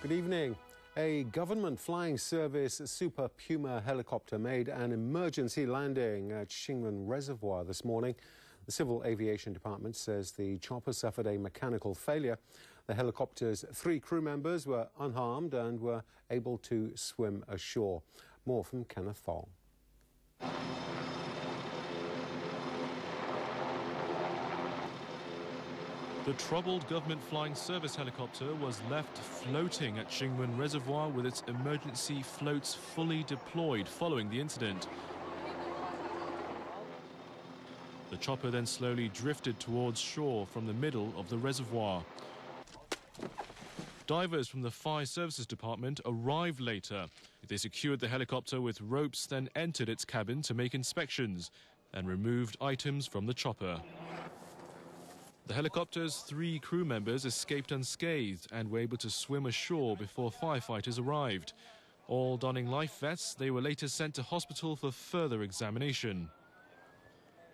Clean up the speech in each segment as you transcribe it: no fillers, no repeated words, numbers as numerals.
Good evening. A government flying service Super Puma helicopter made an emergency landing at Shing Mun Reservoir this morning. The Civil Aviation Department says the chopper suffered a mechanical failure. The helicopter's 3 crew members were unharmed and were able to swim ashore. More from Kenneth Fong. The troubled government flying service helicopter was left floating at Shing Mun Reservoir with its emergency floats fully deployed following the incident. The chopper then slowly drifted towards shore from the middle of the reservoir. Divers from the Fire Services Department arrived later. They secured the helicopter with ropes, then entered its cabin to make inspections and removed items from the chopper. The helicopter's 3 crew members escaped unscathed and were able to swim ashore before firefighters arrived. All donning life vests, they were later sent to hospital for further examination.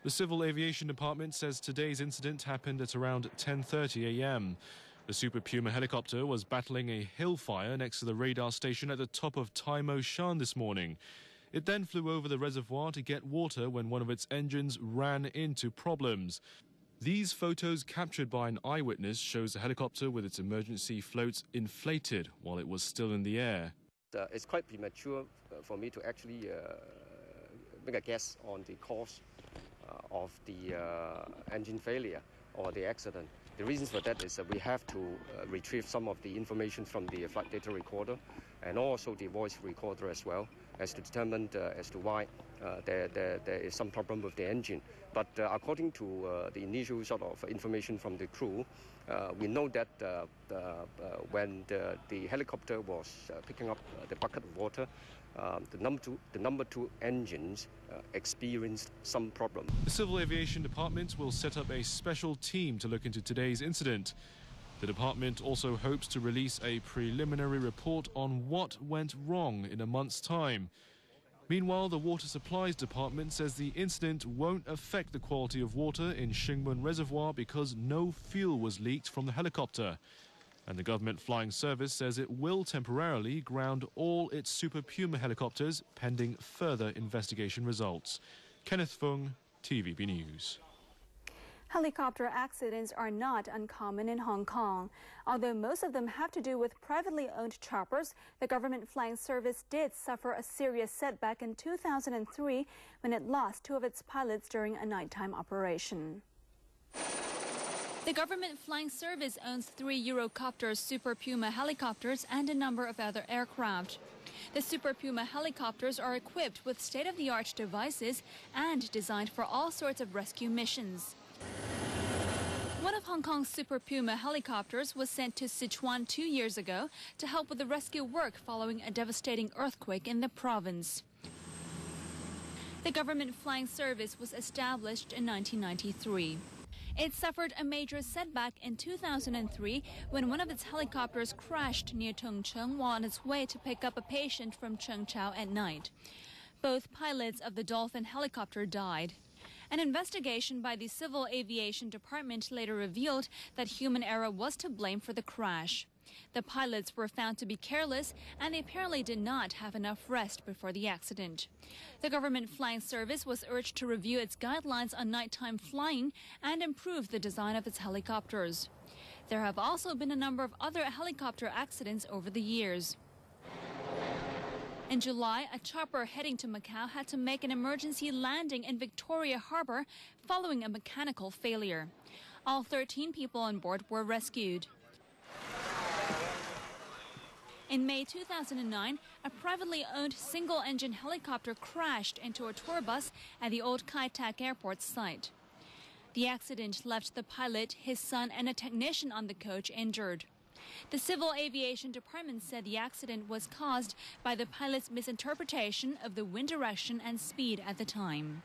The Civil Aviation Department says today's incident happened at around 10:30 a.m. The Super Puma helicopter was battling a hill fire next to the radar station at the top of Tai Mo Shan this morning. It then flew over the reservoir to get water when one of its engines ran into problems. These photos captured by an eyewitness shows the helicopter with its emergency floats inflated while it was still in the air. It's quite premature for me to actually make a guess on the cause of the engine failure or the accident. The reasons for that is that we have to retrieve some of the information from the flight data recorder and also the voice recorder as well, as to determine as to why there is some problem with the engine. But according to the initial sort of information from the crew, we know that when the helicopter was picking up the bucket of water, the number two engines experienced some problem. The Civil Aviation Department will set up a special team to look into today's incident. The department also hopes to release a preliminary report on what went wrong in a month's time. Meanwhile, the Water Supplies Department says the incident won't affect the quality of water in Shing Mun Reservoir because no fuel was leaked from the helicopter. And the government flying service says it will temporarily ground all its Super Puma helicopters pending further investigation results. Kenneth Fung, TVB News. Helicopter accidents are not uncommon in Hong Kong. Although most of them have to do with privately owned choppers, the government flying service did suffer a serious setback in 2003 when it lost 2 of its pilots during a nighttime operation. The government flying service owns 3 Eurocopter Super Puma helicopters and a number of other aircraft. The Super Puma helicopters are equipped with state-of-the-art devices and designed for all sorts of rescue missions. One of Hong Kong's Super Puma helicopters was sent to Sichuan 2 years ago to help with the rescue work following a devastating earthquake in the province. The government flying service was established in 1993. It suffered a major setback in 2003 when one of its helicopters crashed near Tongcheng while on its way to pick up a patient from Chengchao at night. Both pilots of the Dolphin helicopter died. An investigation by the Civil Aviation Department later revealed that human error was to blame for the crash. The pilots were found to be careless and they apparently did not have enough rest before the accident. The government flying service was urged to review its guidelines on nighttime flying and improve the design of its helicopters. There have also been a number of other helicopter accidents over the years. In July, a chopper heading to Macau had to make an emergency landing in Victoria Harbour following a mechanical failure. All 13 people on board were rescued. In May 2009, a privately owned single-engine helicopter crashed into a tour bus at the old Kai Tak Airport site. The accident left the pilot, his son and a technician on the coach injured. The Civil Aviation Department said the accident was caused by the pilot's misinterpretation of the wind direction and speed at the time.